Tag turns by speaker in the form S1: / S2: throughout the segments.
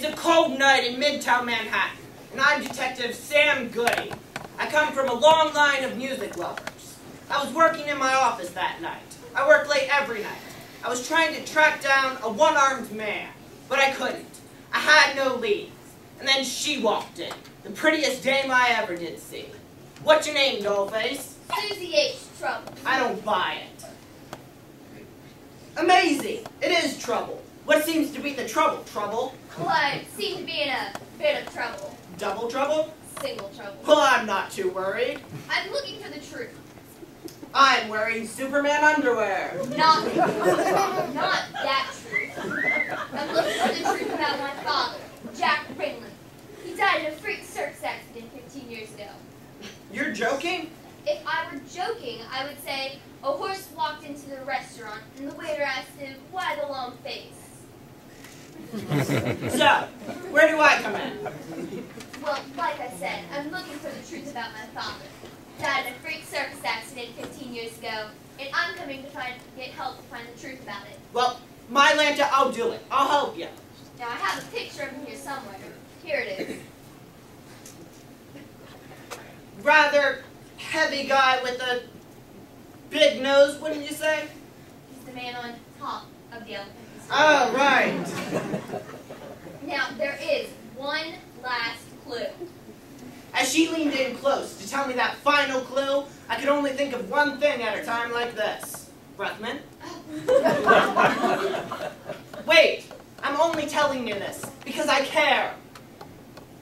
S1: It's a cold night in Midtown Manhattan, and I'm Detective Sam Goody. I come from a long line of music lovers. I was working in my office that night. I work late every night. I was trying to track down a one-armed man, but I couldn't. I had no leads. And then she walked in, the prettiest dame I ever did see. What's your name, dollface?
S2: Susie H. Trouble.
S1: I don't buy it. Amazing! It is trouble. What seems to be the trouble? Trouble?
S2: Well, I seem to be in a bit of trouble.
S1: Double trouble?
S2: Single trouble.
S1: Well, I'm not too worried.
S2: I'm looking for the truth.
S1: I'm wearing Superman underwear.
S2: Not that truth. I'm looking for the truth about my father, Jack Ringling. He died in a freak circus accident 15 years ago.
S1: You're joking?
S2: If I were joking, I would say a horse walked into the restaurant and the waiter asked him, "Why the long face?"
S1: So, where do I come in?
S2: Well, like I said, I'm looking for the truth about my father. Died in a freak circus accident 15 years ago, and I'm coming to get help to find the truth about it.
S1: Well, my Lanta, I'll do it. I'll help you.
S2: Now, I have a picture of him here somewhere. Here it is.
S1: Rather heavy guy with a big nose, wouldn't you say?
S2: He's the man on top of the elephant.
S1: Oh, right.
S2: Now, there is one last clue.
S1: As she leaned in close to tell me that final clue, I could only think of one thing at a time like this. Breathman? Wait, I'm only telling you this because I care.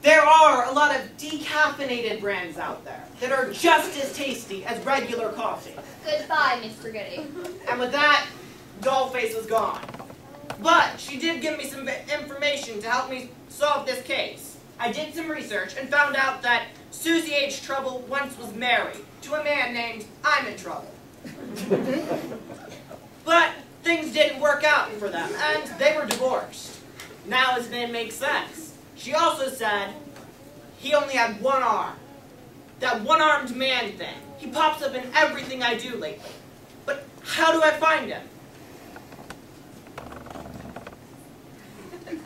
S1: There are a lot of decaffeinated brands out there that are just as tasty as regular coffee.
S2: Goodbye, Mr. Goody.
S1: And with that, Dollface was gone. But she did give me some information to help me solve this case. I did some research and found out that Susie H. Trouble once was married to a man named I'm in Trouble. But things didn't work out for them, and they were divorced. Now his name makes sense. She also said he only had one arm. That one-armed man thing. He pops up in everything I do lately. But how do I find him?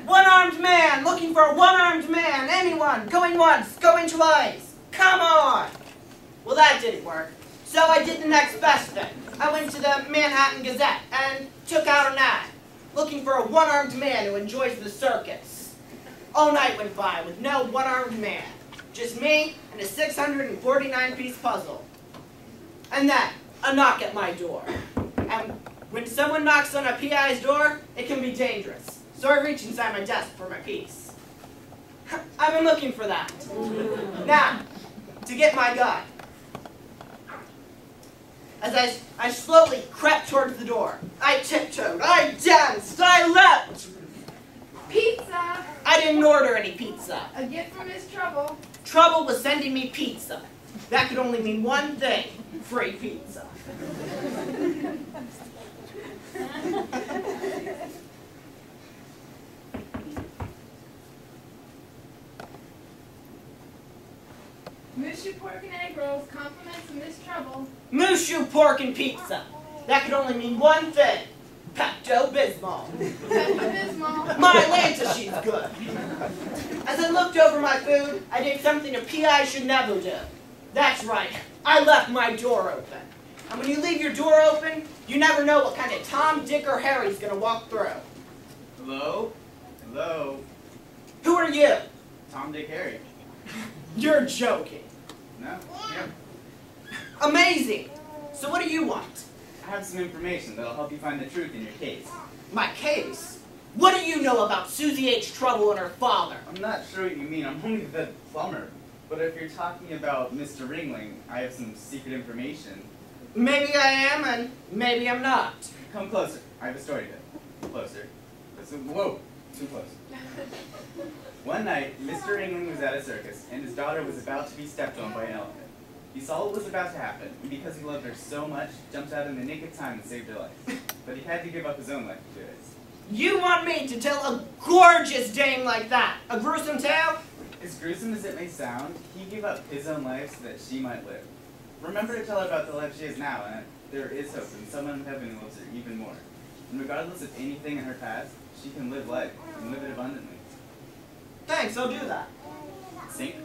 S1: One-armed man, looking for a one-armed man. Anyone, going once, going twice. Come on. Well, that didn't work. So I did the next best thing. I went to the Manhattan Gazette and took out an ad, looking for a one-armed man who enjoys the circus. All night went by with no one-armed man. Just me and a 649-piece puzzle. And then, a knock at my door. And when someone knocks on a PI's door, it can be dangerous. So I reach inside my desk for my piece. I've been looking for that. Now, to get my gun. As I slowly crept towards the door, I tiptoed, I danced, I leapt.
S3: Pizza!
S1: I didn't order any pizza.
S3: A gift from Miss Trouble.
S1: Trouble was sending me pizza. That could only mean one thing, free pizza.
S3: Mooshu pork and egg rolls, compliments of Miss Trouble.
S1: Mooshu pork and pizza. That could only mean one thing, Pepto-Bismol.
S3: Pepto-Bismol.
S1: My Lanta, she's good. As I looked over my food, I did something a PI should never do. That's right, I left my door open. And when you leave your door open, you never know what kind of Tom, Dick, or Harry's gonna walk through.
S4: Hello? Hello?
S1: Who are you?
S4: Tom, Dick, Harry.
S1: You're joking.
S4: No? Yeah.
S1: Amazing. So what do you want?
S4: I have some information that'll help you find the truth in your case.
S1: My case? What do you know about Susie H. Trouble and her father?
S4: I'm not sure what you mean. I'm only the plumber. But if you're talking about Mr. Ringling, I have some secret information.
S1: Maybe I am, and maybe I'm not.
S4: Come closer. I have a story to tell. Closer. Listen. Whoa. Too close. One night, Mr. Ringling was at a circus, and his daughter was about to be stepped on by an elephant. He saw what was about to happen, and because he loved her so much, jumped out in the nick of time and saved her life. But he had to give up his own life to do it.
S1: You want me to tell a gorgeous dame like that a gruesome tale?
S4: As gruesome as it may sound, he gave up his own life so that she might live. Remember to tell her about the life she has now, and that there is hope, and someone in heaven who loves her even more. And regardless of anything in her past, she can live life, and live it abundantly.
S1: Thanks, I'll do that.
S4: Sink?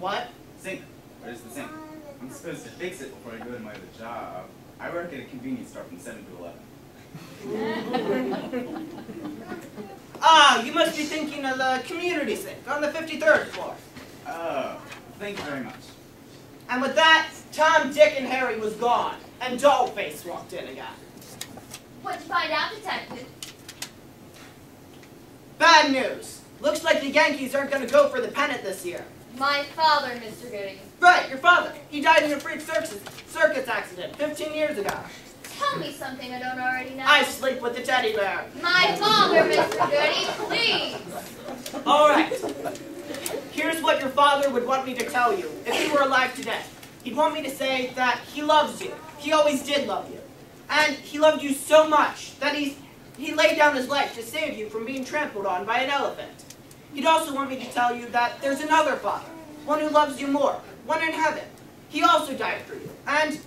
S1: What?
S4: Sink. Where's the sink? I'm supposed to fix it before I go to my other job. I work at a convenience store from 7 to 11.
S1: Ah, you must be thinking of the community sink on the 53rd floor.
S4: Oh, thank you very much.
S1: And with that, Tom, Dick, and Harry was gone, and Dollface walked in again.
S2: What'd you find out, Detective?
S1: Bad news. Looks like the Yankees aren't going to go for the pennant this year.
S2: My father, Mr. Goody.
S1: Right, your father. He died in a freak circus accident 15 years ago.
S2: Tell me something I don't already know.
S1: I sleep with the teddy bear.
S2: My father, Mr. Goody, please.
S1: All right. Here's what your father would want me to tell you if he were alive today. He'd want me to say that he loves you. He always did love you. And he loved you so much that he laid down his life to save you from being trampled on by an elephant. He'd also want me to tell you that there's another father, one who loves you more, one in heaven. He also died for you. And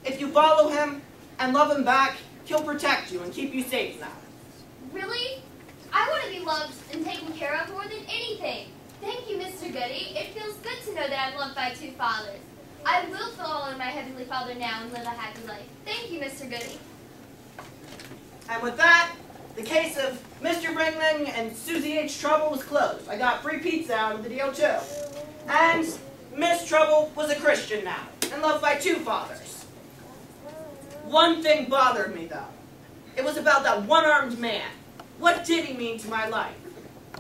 S1: if you follow him and love him back, he'll protect you and keep you safe now.
S2: Really? I want to be loved and taken care of more than anything. Thank you, Mr. Goody. It feels good to know that I'm loved by two fathers. I will follow my Heavenly Father now and live a happy life. Thank you, Mr. Goody.
S1: And with that, the case of Mr. Ringling and Susie H. Trouble was closed. I got free pizza out of the deal, too. And Miss Trouble was a Christian now, and loved by two fathers. One thing bothered me, though. It was about that one-armed man. What did he mean to my life?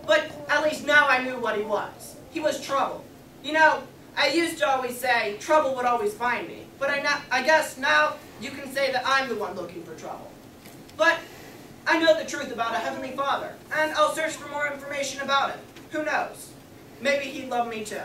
S1: But at least now I knew what he was. He was trouble. You know, I used to always say trouble would always find me. But I guess now you can say that I'm the one looking for trouble. But I know the truth about a Heavenly Father, and I'll search for more information about him. Who knows? Maybe he'd love me too.